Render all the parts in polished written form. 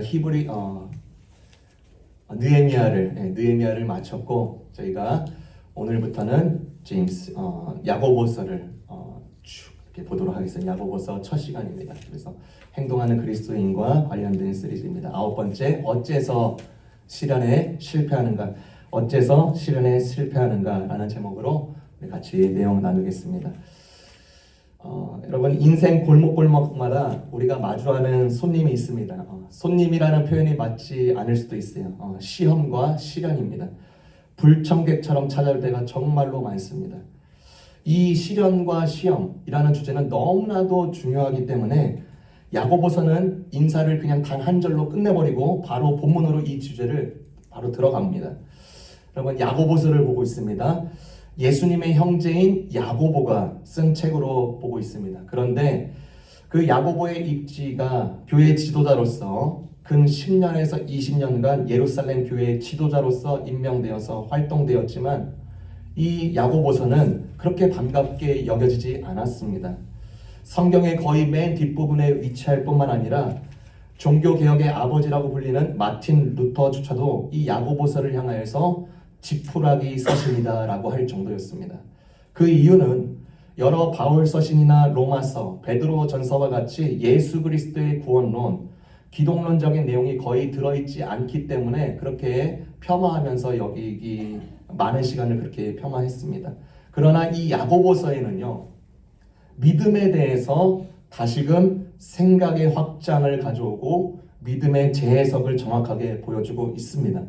히브리 느헤미야를 마쳤고 저희가 오늘부터는 제임스 야고보서를 쭉 이렇게 보도록 하겠습니다. 야고보서 첫 시간입니다. 그래서 행동하는 그리스도인과 관련된 시리즈입니다. 9번째, 어째서 실현에 실패하는가? 어째서 실현에 실패하는가라는 제목으로 같이 내용 나누겠습니다. 여러분, 인생 골목골목마다 우리가 마주하는 손님이 있습니다. 손님이라는 표현이 맞지 않을 수도 있어요. 시험과 시련입니다. 불청객처럼 찾아올 때가 정말로 많습니다. 이 시련과 시험이라는 주제는 너무나도 중요하기 때문에 야고보서는 인사를 그냥 단 한 절로 끝내버리고 바로 본문으로 이 주제를 바로 들어갑니다. 여러분, 야고보서를 보고 있습니다. 예수님의 형제인 야고보가 쓴 책으로 보고 있습니다. 그런데 그 야고보의 입지가 교회 지도자로서 근 10년에서 20년간 예루살렘 교회의 지도자로서 임명되어서 활동되었지만 이 야고보서는 그렇게 반갑게 여겨지지 않았습니다. 성경의 거의 맨 뒷부분에 위치할 뿐만 아니라 종교개혁의 아버지라고 불리는 마틴 루터조차도 이 야고보서를 향하여서 지푸라기 서신이다라고 할 정도였습니다. 그 이유는 여러 바울 서신이나 로마서, 베드로 전서와 같이 예수 그리스도의 구원론, 기독론적인 내용이 거의 들어있지 않기 때문에 그렇게 폄하하면서 여기기 많은 시간을 그렇게 폄하했습니다. 그러나 이 야고보서에는요, 믿음에 대해서 다시금 생각의 확장을 가져오고 믿음의 재해석을 정확하게 보여주고 있습니다.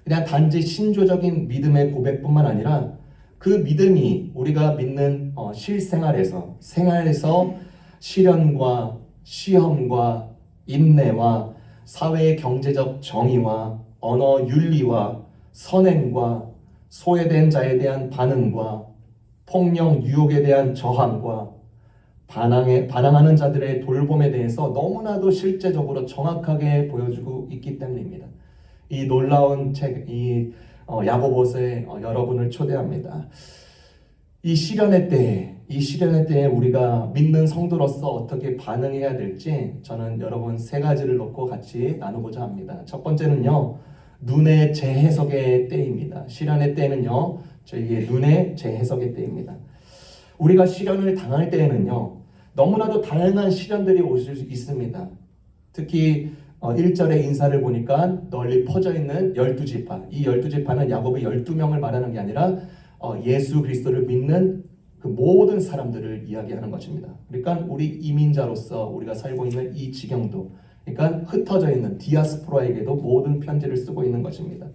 그냥 단지 신조적인 믿음의 고백뿐만 아니라 그 믿음이 우리가 믿는 생활에서 시련과 시험과 인내와 사회의 경제적 정의와 언어 윤리와 선행과 소외된 자에 대한 반응과 폭력 유혹에 대한 저항과 반항하는 자들의 돌봄에 대해서 너무나도 실제적으로 정확하게 보여주고 있기 때문입니다. 이 놀라운 책, 야고보서에 여러분을 초대합니다. 이 시련의 때에 우리가 믿는 성도로서 어떻게 반응해야 될지 저는 여러분 세 가지를 놓고 같이 나누고자 합니다. 첫 번째는요, 눈의 재해석의 때입니다. 시련의 때는요, 저희의 눈의 재해석의 때입니다. 우리가 시련을 당할 때에는요, 너무나도 다양한 시련들이 올 수 있습니다. 특히 1절의 인사를 보니까 널리 퍼져 있는 12지파. 이 12지파는 야곱의 12명을 말하는 게 아니라 예수 그리스도를 믿는 그 모든 사람들을 이야기하는 것입니다. 그러니까 우리 이민자로서 우리가 살고 있는 이 지경도, 그러니까 흩어져 있는 디아스포라에게도 모든 편지를 쓰고 있는 것입니다.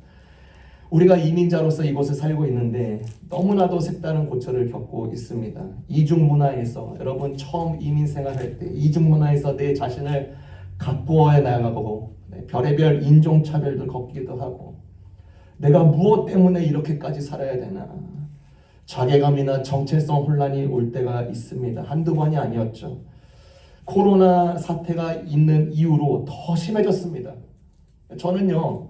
우리가 이민자로서 이곳에 살고 있는데 너무나도 색다른 고초를 겪고 있습니다. 이중문화에서, 여러분 처음 이민 생활할 때 이중문화에서 내 자신을 가꾸어 나가고 별의별 인종차별도 겪기도 하고, 내가 무엇 때문에 이렇게까지 살아야 되나, 자괴감이나 정체성 혼란이 올 때가 있습니다. 한두 번이 아니었죠. 코로나 사태가 있는 이후로 더 심해졌습니다. 저는요,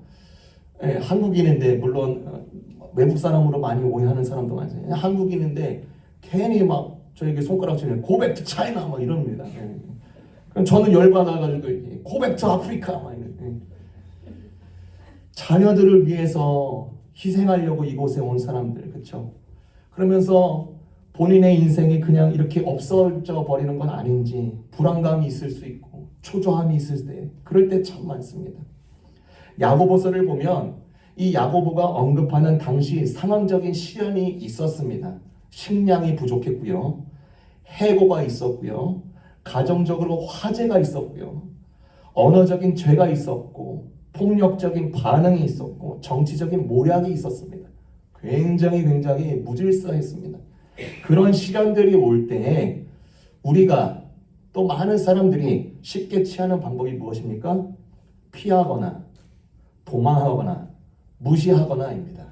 한국인인데, 물론 외국 사람으로 많이 오해하는 사람도 많아요. 한국인인데 괜히 막 저에게 손가락질을 고백 투 차이나 막 이럽니다. 그럼 저는 열받아가지고 고백 투 아프리카 막 이런. 자녀들을 위해서 희생하려고 이곳에 온 사람들, 그렇죠? 그러면서 본인의 인생이 그냥 이렇게 없어져 버리는 건 아닌지 불안감이 있을 수 있고 초조함이 있을 때, 그럴 때 참 많습니다. 야고보서를 보면 이 야고보가 언급하는 당시 상황적인 시련이 있었습니다. 식량이 부족했고요, 해고가 있었고요, 가정적으로 화재가 있었고요, 언어적인 죄가 있었고, 폭력적인 반응이 있었고, 정치적인 모략이 있었습니다. 굉장히 무질서했습니다. 그런 시련들이 올 때에 우리가, 또 많은 사람들이 쉽게 취하는 방법이 무엇입니까? 피하거나 도망하거나 무시하거나입니다.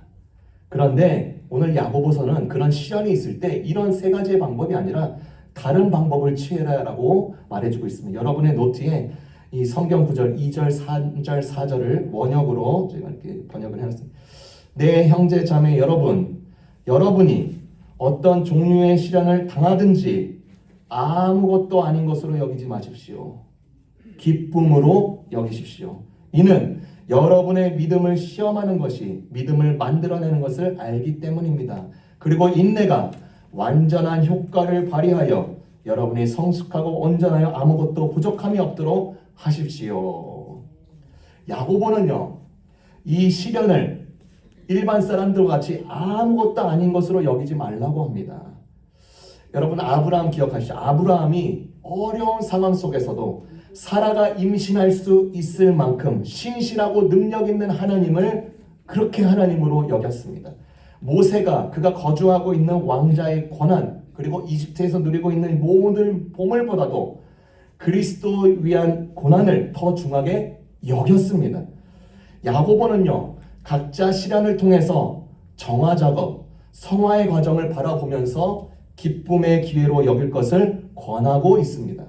그런데 오늘 야고보서는 그런 시련이 있을 때 이런 세 가지의 방법이 아니라 다른 방법을 취해라라고 말해주고 있습니다. 여러분의 노트에 이 성경 구절 2절, 3절, 4절을 원역으로 제가 이렇게 번역을 해놨습니다. 내 형제 자매 여러분이 어떤 종류의 시련을 당하든지 아무것도 아닌 것으로 여기지 마십시오. 기쁨으로 여기십시오. 이는 여러분의 믿음을 시험하는 것이 믿음을 만들어내는 것을 알기 때문입니다. 그리고 인내가 완전한 효과를 발휘하여 여러분이 성숙하고 온전하여 아무것도 부족함이 없도록 하십시오. 야고보는요, 이 시련을 일반 사람들과 같이 아무것도 아닌 것으로 여기지 말라고 합니다. 여러분, 아브라함 기억하시죠? 아브라함이 어려운 상황 속에서도 사라가 임신할 수 있을 만큼 신실하고 능력 있는 하나님을 그렇게 하나님으로 여겼습니다. 모세가 그가 거주하고 있는 왕자의 권한, 그리고 이집트에서 누리고 있는 모든 보물보다도 그리스도를 위한 고난을 더 중하게 여겼습니다. 야고보는요, 각자 시련을 통해서 정화 작업, 성화의 과정을 바라보면서 기쁨의 기회로 여길 것을 권하고 있습니다.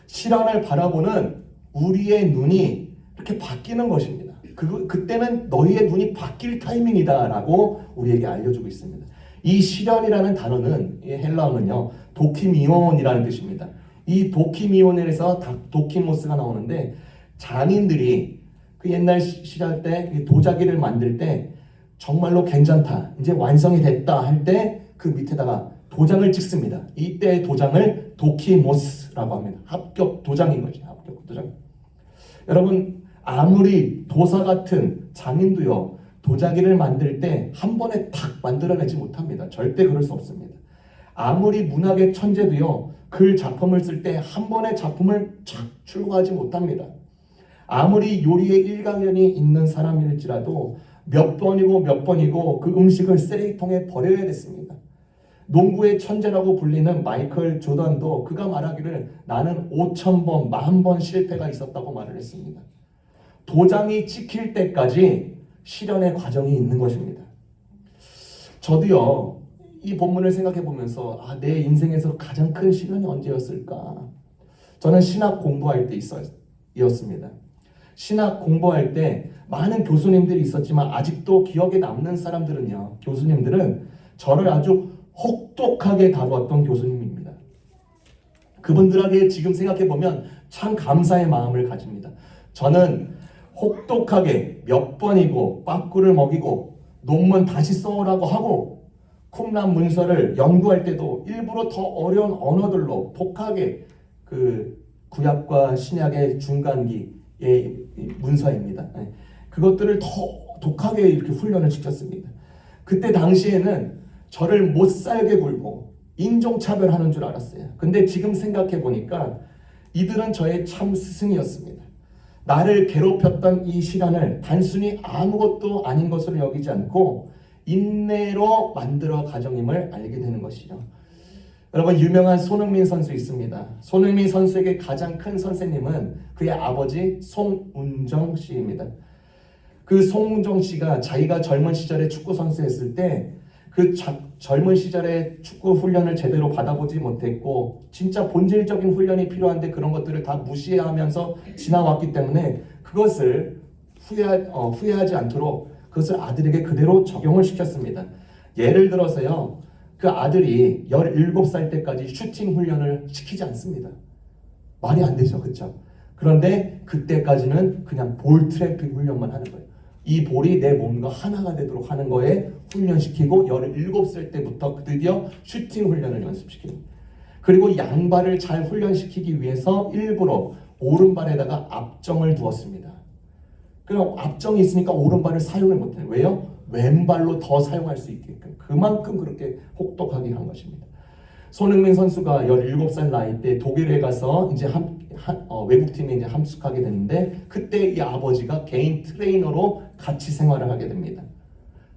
시련을 바라보는 우리의 눈이 이렇게 바뀌는 것입니다. 그때는 너희의 눈이 바뀔 타이밍이다 라고 우리에게 알려주고 있습니다. 이 시련이라는 단어는, 헬라어는요, 도키미온이라는 뜻입니다. 이 도키미온에서 도키모스가 나오는데, 장인들이 그 옛날 시절 때 도자기를 만들 때 정말로 괜찮다, 이제 완성이 됐다 할 때 그 밑에다가 도장을 찍습니다. 이때 도장을 도키모스라고 합니다. 합격 도장인 거죠. 합격 도장. 여러분, 아무리 도사 같은 장인도요, 도자기를 만들 때 한 번에 탁 만들어내지 못합니다. 절대 그럴 수 없습니다. 아무리 문학의 천재도요, 글 작품을 쓸 때 한 번에 작품을 착 출고하지 못합니다. 아무리 요리에 일가견이 있는 사람일지라도 몇 번이고 그 음식을 쓰레기통에 버려야 됐습니다. 농구의 천재라고 불리는 마이클 조던도 그가 말하기를 나는 5,000번, 10,000번 실패가 있었다고 말을 했습니다. 도장이 찍힐 때까지 시련의 과정이 있는 것입니다. 저도요, 이 본문을 생각해 보면서 내 인생에서 가장 큰 시련이 언제였을까? 저는 신학 공부할 때 이었습니다. 신학 공부할 때 많은 교수님들이 있었지만 아직도 기억에 남는 사람들은요, 교수님들은 저를 아주 혹독하게 다루었던 교수님입니다. 그분들에게 지금 생각해보면 참 감사의 마음을 가집니다. 저는 혹독하게 몇 번이고 빠꾸를 먹이고 논문 다시 써오라고 하고 쿰란 문서를 연구할 때도 일부러 더 어려운 언어들로 독하게, 그 구약과 신약의 중간기의 문서입니다. 그것들을 더 독하게 이렇게 훈련을 시켰습니다. 그때 당시에는 저를 못 살게 굴고 인종차별하는 줄 알았어요. 근데 지금 생각해 보니까 이들은 저의 참 스승이었습니다. 나를 괴롭혔던 이 시련을 단순히 아무것도 아닌 것으로 여기지 않고 인내로 만들어 가정임을 알게 되는 것이죠. 여러분, 유명한 손흥민 선수 있습니다. 손흥민 선수에게 가장 큰 선생님은 그의 아버지 송운정 씨입니다. 그 송운정 씨가 자기가 젊은 시절에 축구 선수였을 때 그 젊은 시절에 축구 훈련을 제대로 받아보지 못했고 진짜 본질적인 훈련이 필요한데 그런 것들을 다 무시하면서 지나왔기 때문에 그것을 후회하지 않도록 그것을 아들에게 그대로 적용을 시켰습니다. 예를 들어서요, 그 아들이 17살 때까지 슈팅 훈련을 시키지 않습니다. 말이 안 되죠, 그렇죠? 그런데 그때까지는 그냥 볼 트래픽 훈련만 하는 거예요. 이 볼이 내 몸과 하나가 되도록 하는 거에 훈련시키고 17살 때부터 드디어 슈팅 훈련을 연습시킵니다. 그리고 양발을 잘 훈련시키기 위해서 일부러 오른발에다가 앞정을 두었습니다. 그럼 앞정이 있으니까 오른발을 사용을 못해요. 왜요? 왼발로 더 사용할 수 있게끔 그만큼 그렇게 혹독하게 한 것입니다. 손흥민 선수가 17살 나이 때 독일에 가서 이제 외국팀에 이제 합숙하게 됐는데 그때 이 아버지가 개인 트레이너로 같이 생활을 하게 됩니다.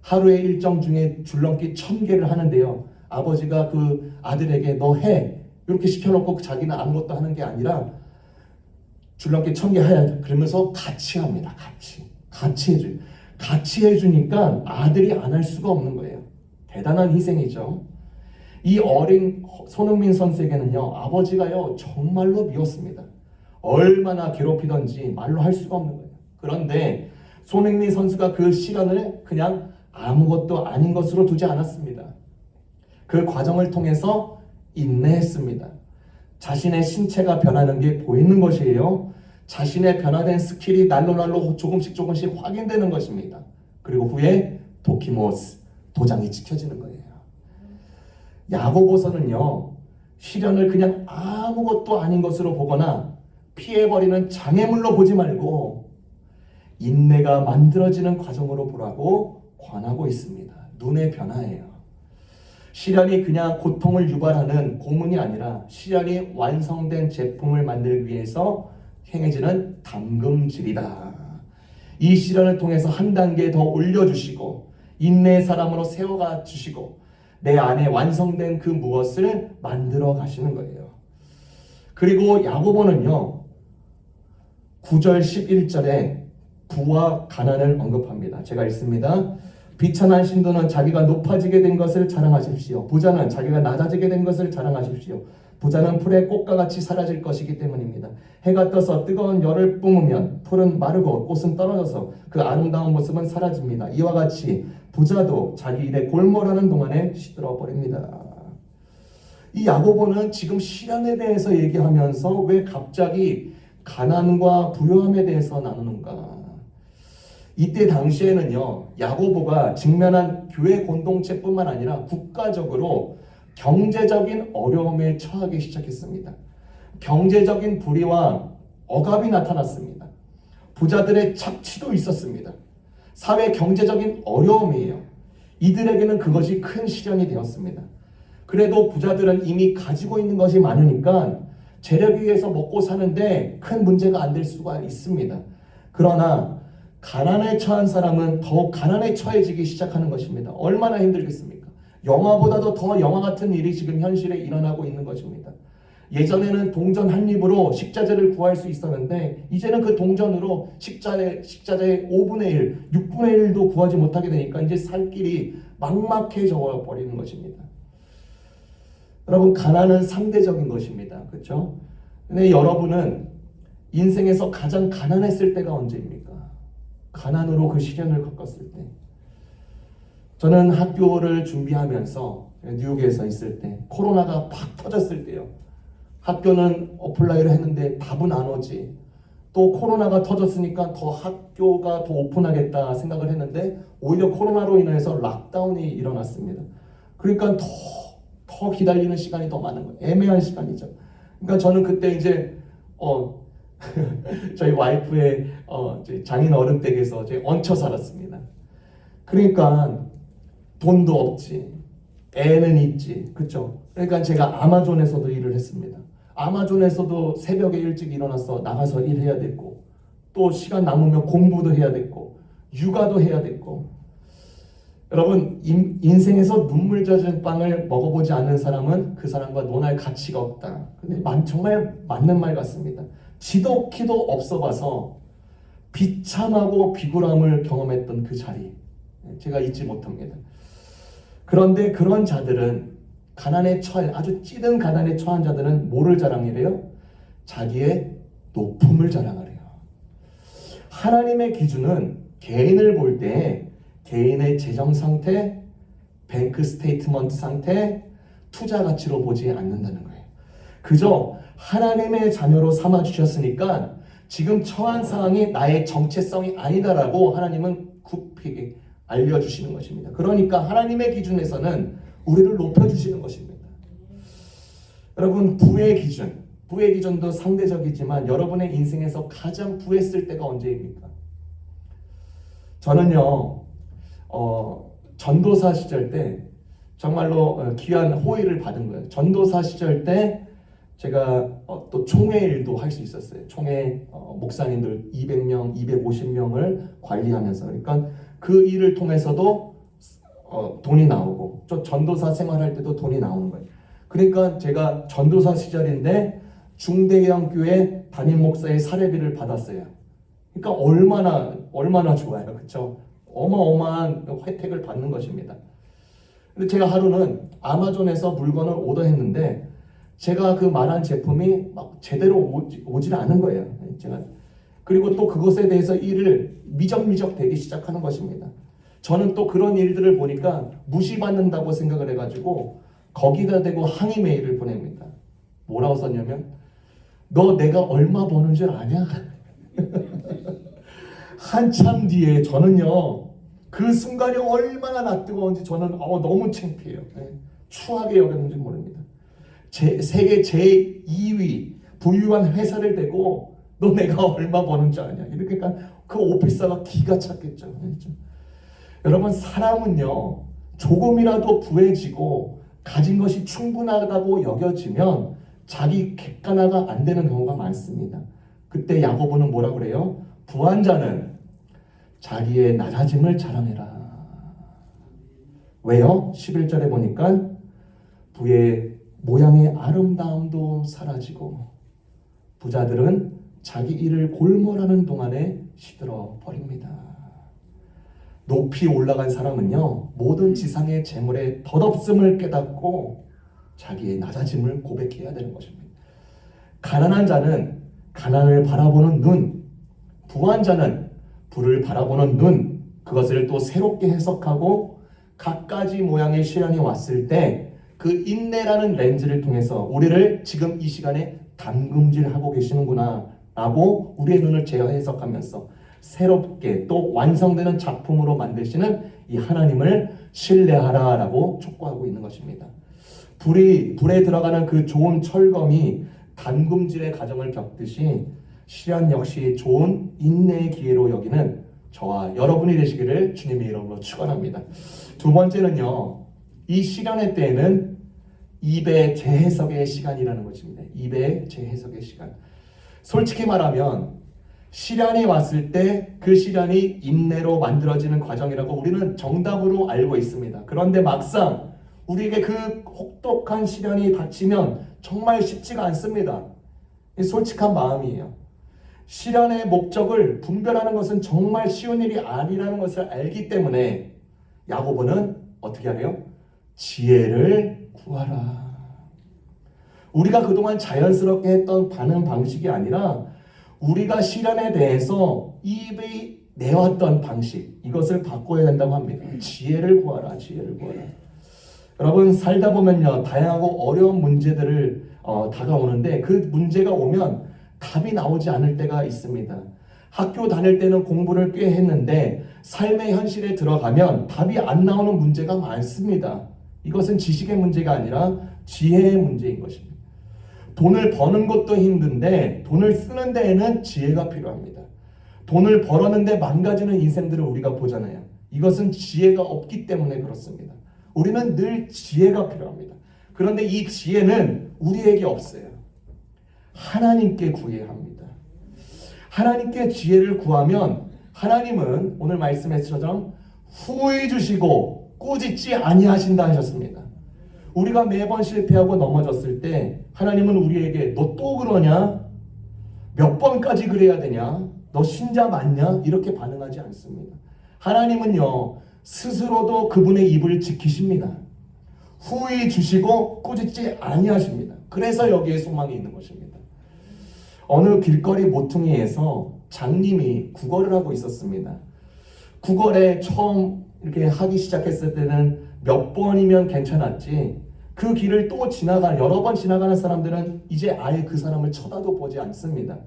하루의 일정 중에 줄넘기 1000개를 하는데요. 아버지가 그 아들에게 너 해 이렇게 시켜놓고 자기는 아무것도 하는 게 아니라 줄넘기 1000개 해야 그러면서 같이 합니다. 같이 해줘요. 같이 해주니까 아들이 안 할 수가 없는 거예요. 대단한 희생이죠. 이 어린 손흥민 선수에게는요, 아버지가요 정말로 미웠습니다. 얼마나 괴롭히던지 말로 할 수가 없는 거예요. 그런데 손흥민 선수가 그 시련을 그냥 아무것도 아닌 것으로 두지 않았습니다. 그 과정을 통해서 인내했습니다. 자신의 신체가 변하는 게 보이는 것이에요. 자신의 변화된 스킬이 날로 조금씩 확인되는 것입니다. 그리고 후에 도키모스, 도장이 찍혀지는 거예요. 야고보서는요, 시련을 그냥 아무것도 아닌 것으로 보거나 피해버리는 장애물로 보지 말고 인내가 만들어지는 과정으로 보라고 권하고 있습니다. 눈의 변화예요. 시련이 그냥 고통을 유발하는 고문이 아니라 시련이 완성된 제품을 만들기 위해서 행해지는 담금질이다. 이 시련을 통해서 한 단계 더 올려주시고 인내의 사람으로 세워가 주시고 내 안에 완성된 그 무엇을 만들어 가시는 거예요. 그리고 야고보는요, 9절 11절에 부와 가난을 언급합니다. 제가 읽습니다. 비천한 신도는 자기가 높아지게 된 것을 자랑하십시오. 부자는 자기가 낮아지게 된 것을 자랑하십시오. 부자는 풀의 꽃과 같이 사라질 것이기 때문입니다. 해가 떠서 뜨거운 열을 뿜으면 풀은 마르고 꽃은 떨어져서 그 아름다운 모습은 사라집니다. 이와 같이 부자도 자기 일에 골몰하는 동안에 시들어 버립니다. 이 야고보는 지금 시련에 대해서 얘기하면서 왜 갑자기 가난과 부요함에 대해서 나누는가? 이때 당시에는요, 야고보가 직면한 교회 공동체뿐만 아니라 국가적으로 경제적인 어려움에 처하기 시작했습니다. 경제적인 불의와 억압이 나타났습니다. 부자들의 착취도 있었습니다. 사회 경제적인 어려움이에요. 이들에게는 그것이 큰 시련이 되었습니다. 그래도 부자들은 이미 가지고 있는 것이 많으니까 재력에 의해서 먹고 사는데 큰 문제가 안 될 수가 있습니다. 그러나 가난에 처한 사람은 더욱 가난에 처해지기 시작하는 것입니다. 얼마나 힘들겠습니까? 영화보다도 더 영화 같은 일이 지금 현실에 일어나고 있는 것입니다. 예전에는 동전 한 입으로 식자재를 구할 수 있었는데 이제는 그 동전으로 식자재의 5분의 1, 6분의 1도 구하지 못하게 되니까 이제 살 길이 막막해져 버리는 것입니다. 여러분, 가난은 상대적인 것입니다. 그렇죠? 근데 여러분은 인생에서 가장 가난했을 때가 언제입니까? 가난으로 그 시련을 겪었을 때. 저는 학교를 준비하면서 뉴욕에서 있을 때 코로나가 팍 터졌을 때요. 학교는 오프라인을 했는데 답은 안 오지. 또 코로나가 터졌으니까 더 학교가 더 오픈하겠다 생각을 했는데 오히려 코로나로 인해서 락다운이 일어났습니다. 그러니까 더 기다리는 시간이 더 많은 거예요. 애매한 시간이죠. 그러니까 저는 그때 이제 저희 와이프의 장인 어른 댁에서 얹혀 살았습니다. 그러니까 돈도 없지, 애는 있지, 그렇죠? 그러니까 제가 아마존에서도 일을 했습니다. 아마존에서도 새벽에 일찍 일어나서 나가서 일해야 됐고, 또 시간 남으면 공부도 해야 됐고, 육아도 해야 됐고. 여러분, 인생에서 눈물 젖은 빵을 먹어보지 않는 사람은 그 사람과 논할 가치가 없다. 근데 정말 맞는 말 같습니다. 지독히도 없어봐서 비참하고 비굴함을 경험했던 그 자리, 제가 잊지 못합니다. 그런데 그런 자들은 아주 찌든 가난에 처한 자들은 뭐를 자랑이래요? 자기의 높음을 자랑하래요. 하나님의 기준은 개인을 볼 때 개인의 재정 상태, 뱅크 스테이트먼트 상태, 투자 가치로 보지 않는다는 거예요. 그저 하나님의 자녀로 삼아 주셨으니까 지금 처한 상황이 나의 정체성이 아니다라고 하나님은 굳게 알려주시는 것입니다. 그러니까 하나님의 기준에서는 우리를 높여주시는 것입니다. 여러분, 부의 기준도 상대적이지만 여러분의 인생에서 가장 부했을 때가 언제입니까? 저는요, 전도사 시절 때 정말로 귀한 호의를 받은 거예요. 전도사 시절 때 제가 또 총회 일도 할 수 있었어요. 총회 목사님들 200명, 250명을 관리하면서. 그러니까 그 일을 통해서도 돈이 나오고 또 전도사 생활할 때도 돈이 나오는 거예요. 그러니까 제가 전도사 시절인데 중대형교회 담임 목사의 사례비를 받았어요. 그러니까 얼마나 좋아요. 그렇죠? 어마어마한 혜택을 받는 것입니다. 근데 제가 하루는 아마존에서 물건을 오더했는데 제가 그 말한 제품이 막 제대로 오질 않은 거예요. 그리고 또 그것에 대해서 일을 미적미적 되기 시작하는 것입니다. 저는 또 그런 일들을 보니까 무시받는다고 생각을 해가지고 거기다 대고 항의 메일을 보냅니다. 뭐라고 썼냐면 너 내가 얼마 버는 줄 아냐? 한참 뒤에 저는요, 그 순간이 얼마나 낯뜨거운지 저는 너무 창피해요. 추하게 여겼는지 모릅니다. 세계 제2위 부유한 회사를 대고 너 내가 얼마 버는 줄 아냐, 이렇게 그 오피스가 기가 찼겠죠. 그렇죠? 여러분, 사람은요, 조금이라도 부해지고 가진 것이 충분하다고 여겨지면 자기 객관화가 안 되는 경우가 많습니다. 그때 야고보는 뭐라 그래요? 부한 자는 자기의 낮아짐을 자랑해라. 왜요? 11절에 보니까 부의 모양의 아름다움도 사라지고 부자들은 자기 일을 골몰하는 동안에 시들어 버립니다. 높이 올라간 사람은요, 모든 지상의 재물의 덧없음을 깨닫고 자기의 낮아짐을 고백해야 되는 것입니다. 가난한 자는 가난을 바라보는 눈, 부한 자는 부를 바라보는 눈, 그것을 또 새롭게 해석하고 갖가지 모양의 시련이 왔을 때 그 인내라는 렌즈를 통해서 우리를 지금 이 시간에 담금질하고 계시는구나 라고 우리의 눈을 재해석하면서 새롭게 또 완성되는 작품으로 만드시는 이 하나님을 신뢰하라라고 촉구하고 있는 것입니다. 불에 들어가는 그 좋은 철검이 담금질의 과정을 겪듯이 시련 역시 좋은 인내의 기회로 여기는 저와 여러분이 되시기를 주님의 이름으로 축원합니다. 두 번째는요, 이 시련의 때에는 입의 재해석의 시간이라는 것입니다. 입의 재해석의 시간. 솔직히 말하면 시련이 왔을 때 그 시련이 인내로 만들어지는 과정이라고 우리는 정답으로 알고 있습니다. 그런데 막상 우리에게 그 혹독한 시련이 닥치면 정말 쉽지가 않습니다. 솔직한 마음이에요. 시련의 목적을 분별하는 것은 정말 쉬운 일이 아니라는 것을 알기 때문에 야고보는 어떻게 하래요? 지혜를 구하라. 우리가 그동안 자연스럽게 했던 반응 방식이 아니라 우리가 시련에 대해서 입이 내왔던 방식, 이것을 바꿔야 된다고 합니다. 지혜를 구하라, 지혜를 구하라. 여러분, 살다 보면요, 다양하고 어려운 문제들을 다가오는데 그 문제가 오면 답이 나오지 않을 때가 있습니다. 학교 다닐 때는 공부를 꽤 했는데 삶의 현실에 들어가면 답이 안 나오는 문제가 많습니다. 이것은 지식의 문제가 아니라 지혜의 문제인 것입니다. 돈을 버는 것도 힘든데 돈을 쓰는 데에는 지혜가 필요합니다. 돈을 벌었는데 망가지는 인생들을 우리가 보잖아요. 이것은 지혜가 없기 때문에 그렇습니다. 우리는 늘 지혜가 필요합니다. 그런데 이 지혜는 우리에게 없어요. 하나님께 구해야 합니다. 하나님께 지혜를 구하면 하나님은 오늘 말씀에서처럼 후회 주시고 꾸짖지 아니하신다 하셨습니다. 우리가 매번 실패하고 넘어졌을 때 하나님은 우리에게 너 또 그러냐? 몇 번까지 그래야 되냐? 너 신자 맞냐? 이렇게 반응하지 않습니다. 하나님은요, 스스로도 그분의 입을 지키십니다. 후회 주시고 꾸짖지 아니하십니다. 그래서 여기에 소망이 있는 것입니다. 어느 길거리 모퉁이에서 장님이 구걸을 하고 있었습니다. 구걸에 처음 이렇게 하기 시작했을 때는 몇 번이면 괜찮았지, 그 길을 또 여러 번 지나가는 사람들은 이제 아예 그 사람을 쳐다도 보지 않습니다.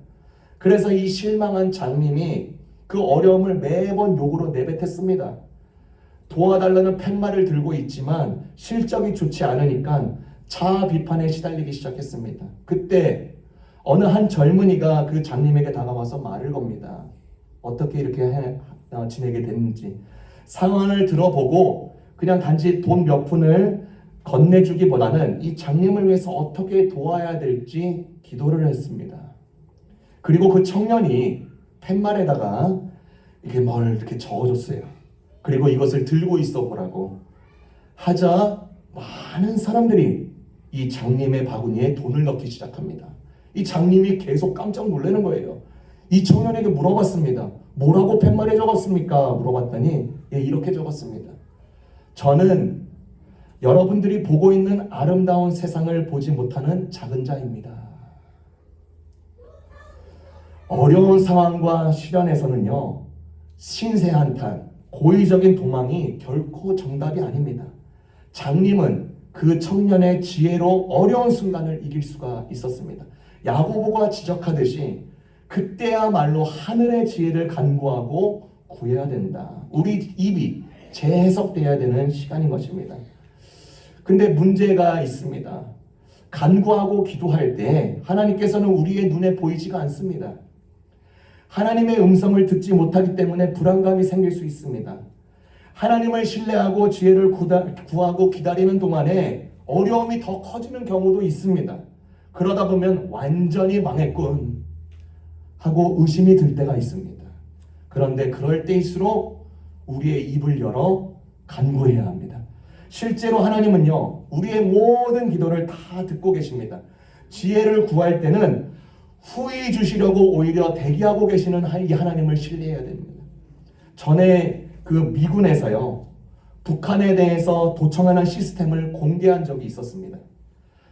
그래서 이 실망한 장님이 그 어려움을 매번 욕으로 내뱉었습니다. 도와달라는 팻말을 들고 있지만 실적이 좋지 않으니까 자아 비판에 시달리기 시작했습니다. 그때 어느 한 젊은이가 그 장님에게 다가와서 말을 겁니다. 어떻게 이렇게 지내게 됐는지. 상황을 들어보고 그냥 단지 돈 몇 푼을 건네주기보다는 이 장님을 위해서 어떻게 도와야 될지 기도를 했습니다. 그리고 그 청년이 팻말에다가 이렇게 뭘 이렇게 적어줬어요. 그리고 이것을 들고 있어 보라고 하자 많은 사람들이 이 장님의 바구니에 돈을 넣기 시작합니다. 이 장님이 계속 깜짝 놀라는 거예요. 이 청년에게 물어봤습니다. 뭐라고 팻말에 적었습니까? 물어봤더니 이렇게 적었습니다. 저는 여러분들이 보고 있는 아름다운 세상을 보지 못하는 작은 자입니다. 어려운 상황과 시련에서는요, 신세한탄, 고의적인 도망이 결코 정답이 아닙니다. 장님은 그 청년의 지혜로 어려운 순간을 이길 수가 있었습니다. 야고보가 지적하듯이 그때야말로 하늘의 지혜를 간구하고 구해야 된다. 우리 입이 재해석돼야 되는 시간인 것입니다. 근데 문제가 있습니다. 간구하고 기도할 때 하나님께서는 우리의 눈에 보이지가 않습니다. 하나님의 음성을 듣지 못하기 때문에 불안감이 생길 수 있습니다. 하나님을 신뢰하고 지혜를 구하고 기다리는 동안에 어려움이 더 커지는 경우도 있습니다. 그러다 보면 완전히 망했군 하고 의심이 들 때가 있습니다. 그런데 그럴 때일수록 우리의 입을 열어 간구해야 합니다. 실제로 하나님은요, 우리의 모든 기도를 다 듣고 계십니다. 지혜를 구할 때는 후히 주시려고 오히려 대기하고 계시는 이 하나님을 신뢰해야 됩니다. 전에 그 미군에서요, 북한에 대해서 도청하는 시스템을 공개한 적이 있었습니다.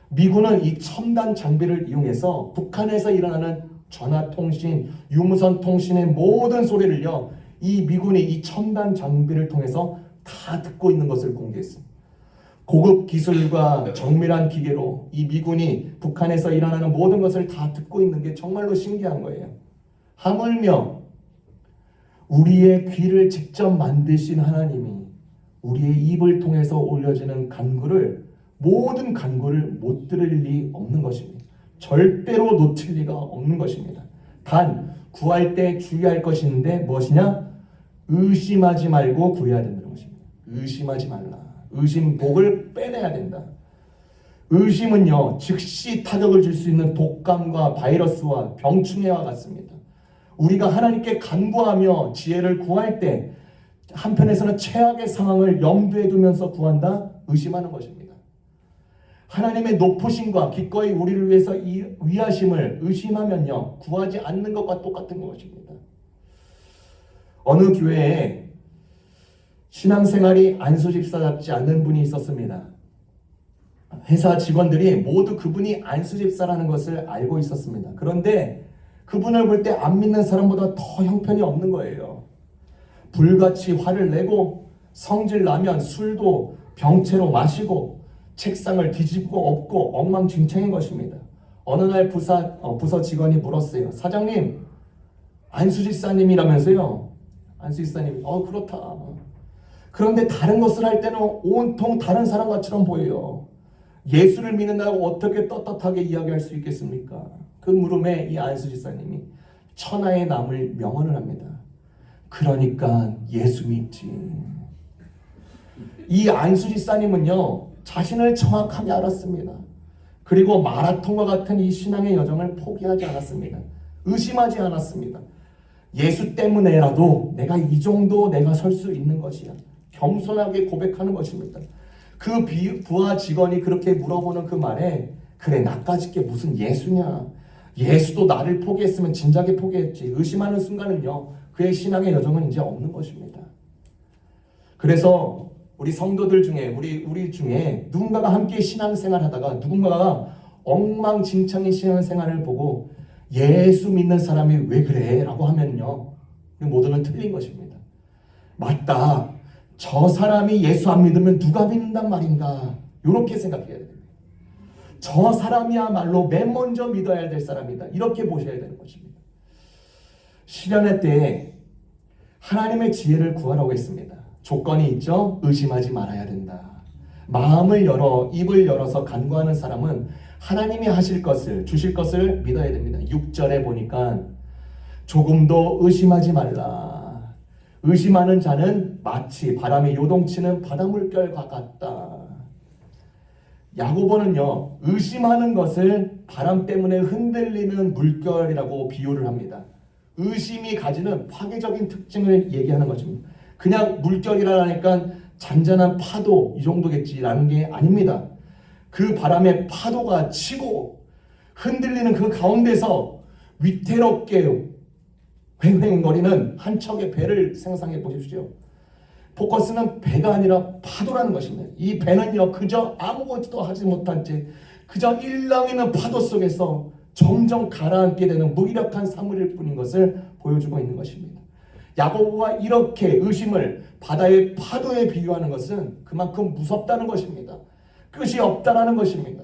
미군은 이 첨단 장비를 이용해서 북한에서 일어나는 전화통신, 유무선 통신의 모든 소리를요, 이 미군이 이 첨단 장비를 통해서 다 듣고 있는 것을 공개했습니다. 고급 기술과 정밀한 기계로 이 미군이 북한에서 일어나는 모든 것을 다 듣고 있는 게 정말로 신기한 거예요. 하물며 우리의 귀를 직접 만드신 하나님이 우리의 입을 통해서 올려지는 간구를, 모든 간구를 못 들을 리 없는 것입니다. 절대로 놓칠 리가 없는 것입니다. 단 구할 때 주의할 것이 있는데 무엇이냐? 의심하지 말고 구해야 된다는 것입니다. 의심하지 말라. 의심복을 빼내야 된다. 의심은요, 즉시 타격을 줄 수 있는 독감과 바이러스와 병충해와 같습니다. 우리가 하나님께 간구하며 지혜를 구할 때 한편에서는 최악의 상황을 염두에 두면서 구한다? 의심하는 것입니다. 하나님의 높으심과 기꺼이 우리를 위해서 위하심을 의심하면요, 구하지 않는 것과 똑같은 것입니다. 어느 교회에 신앙생활이 안수집사답지 않는 분이 있었습니다. 회사 직원들이 모두 그분이 안수집사라는 것을 알고 있었습니다. 그런데 그분을 볼 때 안 믿는 사람보다 더 형편이 없는 거예요. 불같이 화를 내고 성질 나면 술도 병채로 마시고 책상을 뒤집고 엎고 엉망진창인 것입니다. 어느 날 부서 직원이 물었어요. 사장님, 안수집사님이라면서요? 안수집사님이 그렇다. 그런데 다른 것을 할 때는 온통 다른 사람과처럼 보여요. 예수를 믿는다고 어떻게 떳떳하게 이야기할 수 있겠습니까? 그 물음에 이 안수집사님이 천하의 남을 명언을 합니다. 그러니까 예수 믿지. 이 안수집사님은요, 자신을 정확하게 알았습니다. 그리고 마라톤과 같은 이 신앙의 여정을 포기하지 않았습니다. 의심하지 않았습니다. 예수 때문에라도 내가 이 정도 내가 설 수 있는 것이야. 겸손하게 고백하는 것입니다. 그 부하 직원이 그렇게 물어보는 그 말에, 그래 나까짓 게 무슨 예수냐. 예수도 나를 포기했으면 진작에 포기했지. 의심하는 순간은요, 그의 신앙의 여정은 이제 없는 것입니다. 그래서 우리 성도들 중에 우리 중에 누군가가 함께 신앙생활 하다가 누군가가 엉망진창인 신앙생활을 보고 예수 믿는 사람이 왜 그래? 라고 하면요, 우리 모두는 틀린 것입니다. 맞다. 저 사람이 예수 안 믿으면 누가 믿는단 말인가? 이렇게 생각해야 됩니다. 저 사람이야말로 맨 먼저 믿어야 될 사람이다. 이렇게 보셔야 되는 것입니다. 시련의 때에 하나님의 지혜를 구하라고 했습니다. 조건이 있죠. 의심하지 말아야 된다. 마음을 열어, 입을 열어서 간구하는 사람은 하나님이 하실 것을, 주실 것을 믿어야 됩니다. 6절에 보니까 조금도 의심하지 말라. 의심하는 자는 마치 바람에 요동치는 바닷물결과 같다. 야고보는요, 의심하는 것을 바람 때문에 흔들리는 물결이라고 비유를 합니다. 의심이 가지는 파괴적인 특징을 얘기하는 것입니다. 그냥 물결이라니까 잔잔한 파도 이 정도겠지라는 게 아닙니다. 그 바람에 파도가 치고 흔들리는 그 가운데서 위태롭게 횡횡거리는 한 척의 배를 상상해 보십시오. 포커스는 배가 아니라 파도라는 것입니다. 이 배는요, 그저 아무것도 하지 못한 채 그저 일렁이는 파도 속에서 점점 가라앉게 되는 무기력한 사물일 뿐인 것을 보여주고 있는 것입니다. 야고보가 이렇게 의심을 바다의 파도에 비유하는 것은 그만큼 무섭다는 것입니다. 끝이 없다라는 것입니다.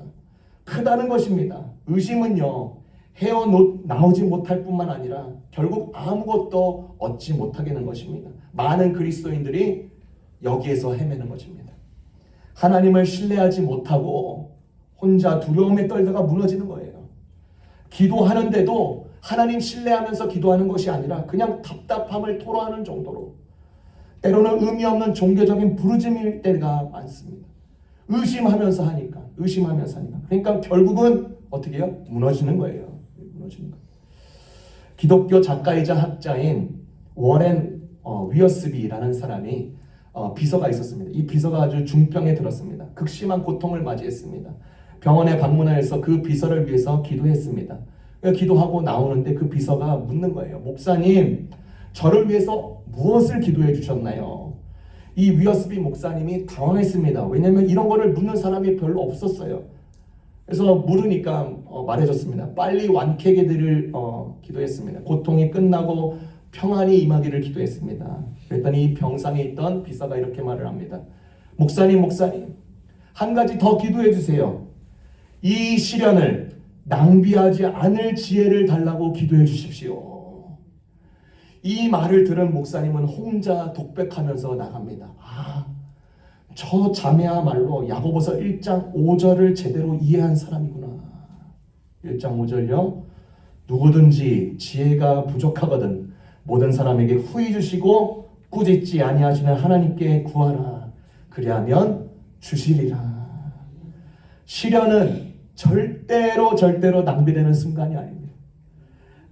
크다는 것입니다. 의심은요, 나오지 못할 뿐만 아니라 결국 아무것도 얻지 못하게 되는 것입니다. 많은 그리스도인들이 여기에서 헤매는 것입니다. 하나님을 신뢰하지 못하고 혼자 두려움에 떨다가 무너지는 거예요. 기도하는데도 하나님 신뢰하면서 기도하는 것이 아니라 그냥 답답함을 토로하는 정도로, 때로는 의미 없는 종교적인 부르짖을 때가 많습니다. 의심하면서 하니까. 그러니까 결국은 어떻게 해요? 무너지는 거예요. 무너지는 거예요. 기독교 작가이자 학자인 워렌 위어스비라는 사람이 비서가 있었습니다. 이 비서가 아주 중병에 들었습니다. 극심한 고통을 맞이했습니다. 병원에 방문하여서 그 비서를 위해서 기도했습니다. 기도하고 나오는데 그 비서가 묻는 거예요. 목사님, 저를 위해서 무엇을 기도해 주셨나요? 이 위어스비 목사님이 당황했습니다. 왜냐하면 이런 거를 묻는 사람이 별로 없었어요. 그래서 물으니까 말해줬습니다. 빨리 완쾌하게 되기를 기도했습니다. 고통이 끝나고 평안이 임하기를 기도했습니다. 그랬더니 이 병상에 있던 비서가 이렇게 말을 합니다. 목사님, 한 가지 더 기도해 주세요. 이 시련을 낭비하지 않을 지혜를 달라고 기도해 주십시오. 이 말을 들은 목사님은 혼자 독백하면서 나갑니다. 저 자매야말로 야고보서 1장 5절을 제대로 이해한 사람이구나. 1장 5절요. 누구든지 지혜가 부족하거든 모든 사람에게 후히 주시고 꾸짖지 아니하시는 하나님께 구하라. 그리하면 주시리라. 시련은 절대로 낭비되는 순간이 아닙니다.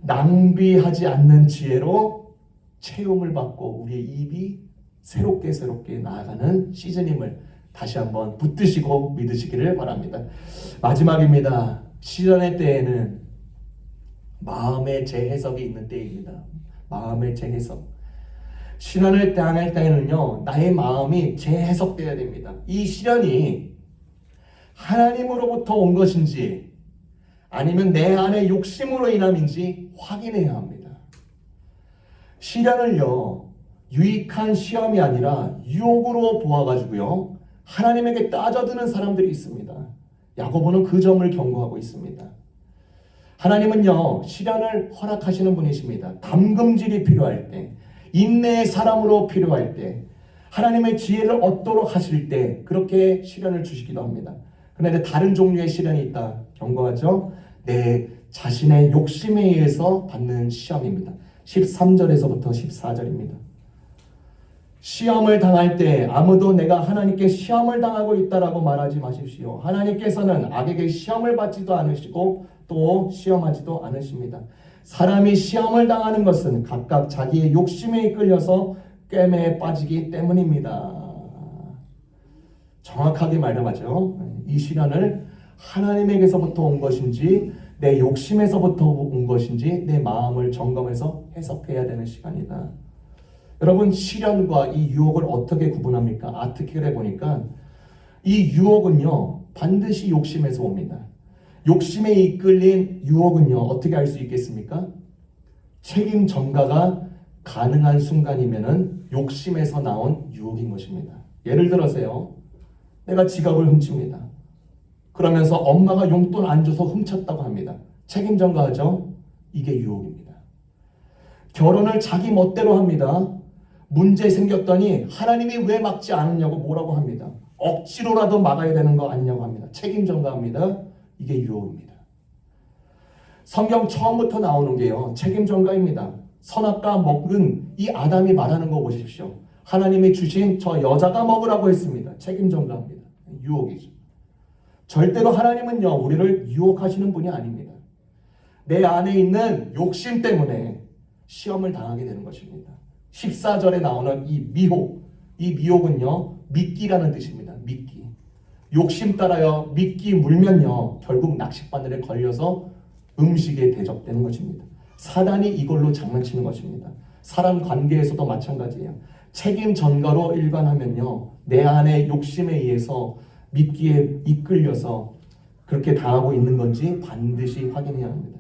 낭비하지 않는 지혜로 채용을 받고 우리의 입이 새롭게 나아가는 시즌임을 다시 한번 붙드시고 믿으시기를 바랍니다. 마지막입니다. 시련의 때에는 마음의 재해석이 있는 때입니다. 마음의 재해석. 시련을 당할 때에는요, 나의 마음이 재해석되어야 됩니다. 이 시련이 하나님으로부터 온 것인지 아니면 내 안의 욕심으로 인함인지 확인해야 합니다. 시련을요, 유익한 시험이 아니라 유혹으로 보아가지고요, 하나님에게 따져드는 사람들이 있습니다. 야고보는 그 점을 경고하고 있습니다. 하나님은요, 시련을 허락하시는 분이십니다. 담금질이 필요할 때, 인내의 사람으로 필요할 때, 하나님의 지혜를 얻도록 하실 때 그렇게 시련을 주시기도 합니다. 그런데 다른 종류의 시련이 있다 경고하죠. 내 자신의 욕심에 의해서 받는 시험입니다. 13절에서부터 14절입니다. 시험을 당할 때 아무도 내가 하나님께 시험을 당하고 있다라고 말하지 마십시오. 하나님께서는 악에게 시험을 받지도 않으시고 또 시험하지도 않으십니다. 사람이 시험을 당하는 것은 각각 자기의 욕심에 이끌려서 꿰매에 빠지기 때문입니다. 정확하게 말하죠. 이 시련을 하나님에게서부터 온 것인지 내 욕심에서부터 온 것인지 내 마음을 점검해서 해석해야 되는 시간이다. 여러분, 시련과 이 유혹을 어떻게 구분합니까? 아티클에 보니까 이 유혹은요, 반드시 욕심에서 옵니다. 욕심에 이끌린 유혹은요, 어떻게 할 수 있겠습니까? 책임 전가가 가능한 순간이면은 욕심에서 나온 유혹인 것입니다. 예를 들어서요, 내가 지갑을 훔칩니다. 그러면서 엄마가 용돈 안 줘서 훔쳤다고 합니다. 책임 전가하죠? 이게 유혹입니다. 결혼을 자기 멋대로 합니다. 문제 생겼더니 하나님이 왜 막지 않았냐고 뭐라고 합니다. 억지로라도 막아야 되는 거 아니냐고 합니다. 책임 전가합니다. 이게 유혹입니다. 성경 처음부터 나오는 게요, 책임 전가입니다. 선악과 먹은 이 아담이 말하는 거 보십시오. 하나님이 주신 저 여자가 먹으라고 했습니다. 책임 전가합니다. 유혹이죠. 절대로 하나님은요, 우리를 유혹하시는 분이 아닙니다. 내 안에 있는 욕심 때문에 시험을 당하게 되는 것입니다. 14절에 나오는 이 미혹은요, 미끼라는 뜻입니다. 미끼. 욕심 따라요, 미끼 물면요, 결국 낚싯바늘에 걸려서 음식에 대접되는 것입니다. 사단이 이걸로 장난치는 것입니다. 사람 관계에서도 마찬가지예요. 책임 전가로 일관하면요, 내 안의 욕심에 의해서 미끼에 이끌려서 그렇게 당하고 있는 건지 반드시 확인해야 합니다.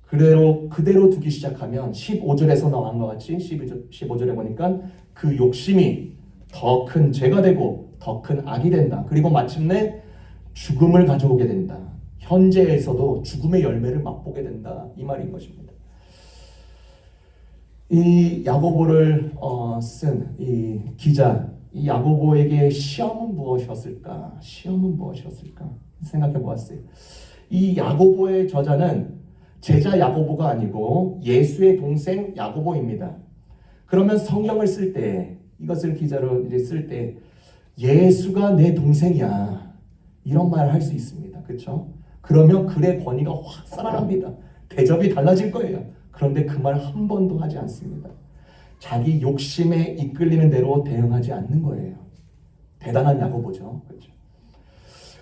그대로 두기 시작하면 15절에서 나온 것 같이 15절에 보니까 그 욕심이 더 큰 죄가 되고 더 큰 악이 된다. 그리고 마침내 죽음을 가져오게 된다. 현재에서도 죽음의 열매를 맛보게 된다, 이 말인 것입니다. 이 야고보를 쓴 이 기자, 이 야고보에게 시험은 무엇이었을까? 시험은 무엇이었을까? 생각해 보았어요. 이 야고보의 저자는 제자 야고보가 아니고 예수의 동생 야고보입니다. 그러면 성경을 쓸 때, 이것을 기자로 이제 쓸 때 예수가 내 동생이야, 이런 말을 할 수 있습니다. 그렇죠? 그러면 글의 권위가 확 살아납니다. 대접이 달라질 거예요. 그런데 그 말 한 번도 하지 않습니다. 자기 욕심에 이끌리는 대로 대응하지 않는 거예요. 대단한 야고보죠. 그렇죠?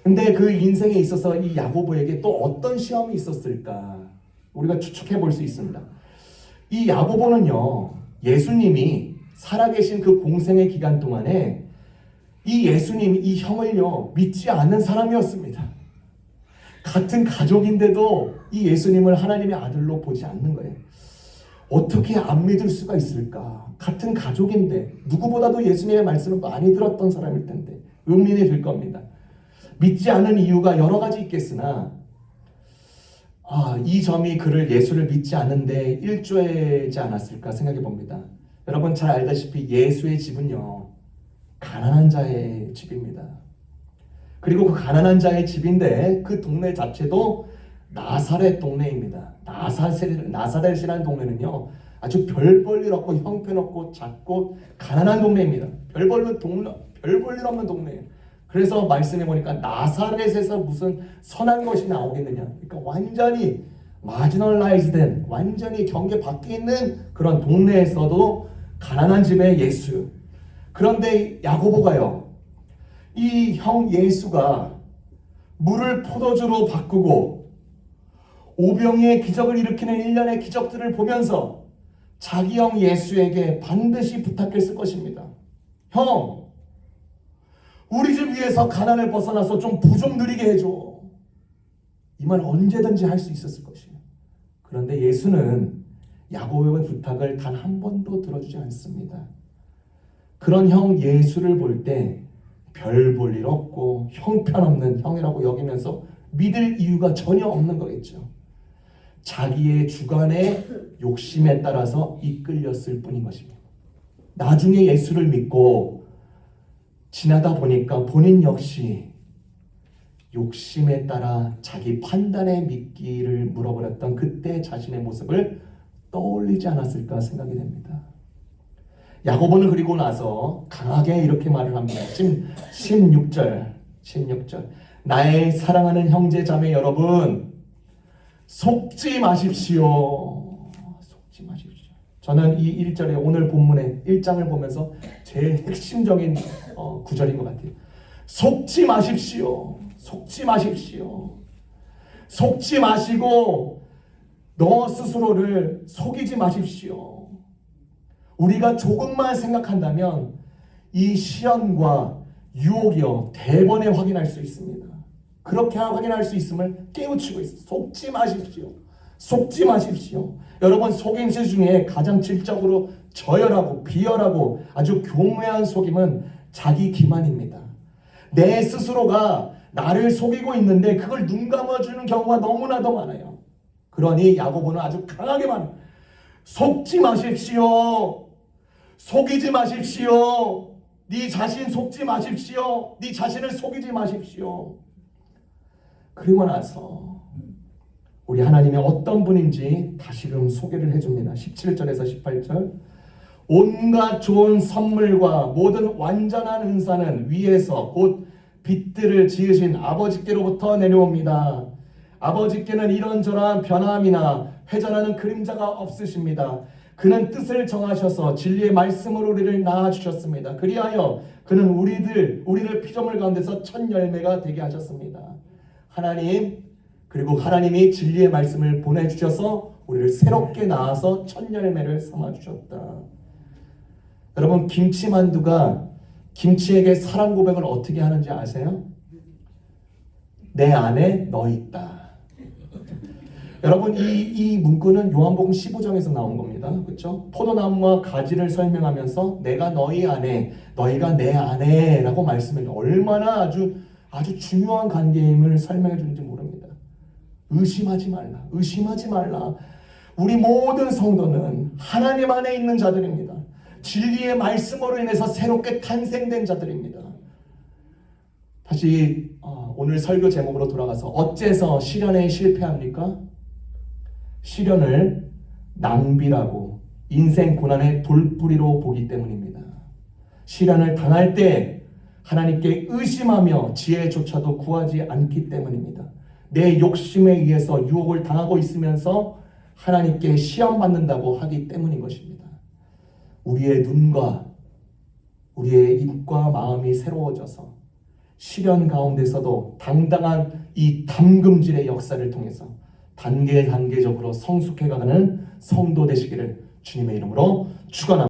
근데 그 인생에 있어서 이 야고보에게 또 어떤 시험이 있었을까? 우리가 추측해 볼 수 있습니다. 이 야고보는요, 예수님이 살아계신 그 공생의 기간 동안에 이 예수님, 이 형을요, 믿지 않는 사람이었습니다. 같은 가족인데도 이 예수님을 하나님의 아들로 보지 않는 거예요. 어떻게 안 믿을 수가 있을까? 같은 가족인데 누구보다도 예수님의 말씀을 많이 들었던 사람일 텐데 의문이 들 겁니다. 믿지 않는 이유가 여러 가지 있겠으나 이 점이 그를 예수를 믿지 않는데 일조하지 않았을까 생각해 봅니다. 여러분 잘 알다시피 예수의 집은요, 가난한 자의 집입니다. 그리고 그 가난한 자의 집인데 그 동네 자체도 나사렛 동네입니다. 나사렛이라는 동네는요, 아주 별 볼 일 없고 형편없고 작고 가난한 동네입니다. 별 볼 일 없는 동네예요. 그래서 말씀해 보니까 나사렛에서 무슨 선한 것이 나오겠느냐. 그러니까 완전히 마지널라이즈된, 완전히 경계 밖에 있는 그런 동네에서도 가난한 집의 예수. 그런데 야고보가요, 이 형 예수가 물을 포도주로 바꾸고 오병이의 기적을 일으키는 일련의 기적들을 보면서 자기 형 예수에게 반드시 부탁했을 것입니다. 형, 우리 집 위에서 가난을 벗어나서 좀 부 좀 누리게 해줘. 이 말 언제든지 할 수 있었을 것이에요. 그런데 예수는 야고보의 부탁을 단 한 번도 들어주지 않습니다. 그런 형 예수를 볼 때 별 볼 일 없고 형편없는 형이라고 여기면서 믿을 이유가 전혀 없는 거겠죠. 자기의 주관의 욕심에 따라서 이끌렸을 뿐인 것입니다. 나중에 예수를 믿고 지나다 보니까 본인 역시 욕심에 따라 자기 판단에 믿기를 물어버렸던 그때 자신의 모습을 떠올리지 않았을까 생각이 됩니다. 야고보는 그리고 나서 강하게 이렇게 말을 합니다. 16절 나의 사랑하는 형제 자매 여러분, 속지 마십시오. 속지 마십시오. 저는 이 1절에 오늘 본문의 1장을 보면서 제일 핵심적인 구절인 것 같아요. 속지 마십시오. 속지 마십시오. 속지 마시고 너 스스로를 속이지 마십시오. 우리가 조금만 생각한다면 이 시련과 유혹이요, 대번에 확인할 수 있습니다. 그렇게 확인할 수 있음을 깨우치고 있어요. 속지 마십시오. 속지 마십시오. 여러분, 속임수 중에 가장 질적으로 저열하고 비열하고 아주 교묘한 속임은 자기 기만입니다. 내 스스로가 나를 속이고 있는데 그걸 눈 감아주는 경우가 너무나도 많아요. 그러니 야고보는 아주 강하게 말해요. 속지 마십시오. 속이지 마십시오. 네 자신 속지 마십시오. 네 자신을 속이지 마십시오. 그리고 나서 우리 하나님이 어떤 분인지 다시금 소개를 해줍니다. 17절에서 18절. 온갖 좋은 선물과 모든 완전한 은사는 위에서 곧 빛들을 지으신 아버지께로부터 내려옵니다. 아버지께는 이런저런 변함이나 회전하는 그림자가 없으십니다. 그는 뜻을 정하셔서 진리의 말씀으로 우리를 낳아주셨습니다. 그리하여 그는 우리를 피조물 가운데서 첫 열매가 되게 하셨습니다. 그리고 하나님이 진리의 말씀을 보내주셔서 우리를 새롭게 낳아서 첫 열매를 삼아주셨다. 여러분, 김치만두가 김치에게 사랑 고백을 어떻게 하는지 아세요? 내 안에 너 있다. 여러분, 이 문구는 요한복음 15장에서 나온 겁니다. 그렇죠? 포도나무와 가지를 설명하면서 내가 너희 안에, 너희가 내 안에 라고 말씀을, 얼마나 아주 중요한 관계임을 설명해 주는지 모릅니다. 의심하지 말라. 의심하지 말라. 우리 모든 성도는 하나님 안에 있는 자들입니다. 진리의 말씀으로 인해서 새롭게 탄생된 자들입니다. 다시 오늘 설교 제목으로 돌아가서 어째서 시련에 실패합니까? 시련을 낭비라고 인생 고난의 돌뿌리로 보기 때문입니다. 시련을 당할 때 하나님께 의심하며 지혜조차도 구하지 않기 때문입니다. 내 욕심에 의해서 유혹을 당하고 있으면서 하나님께 시험받는다고 하기 때문인 것입니다. 우리의 눈과 우리의 입과 마음이 새로워져서 시련 가운데서도 당당한 이 담금질의 역사를 통해서 단계적으로 성숙해가는 성도 되시기를 주님의 이름으로 축원합니다.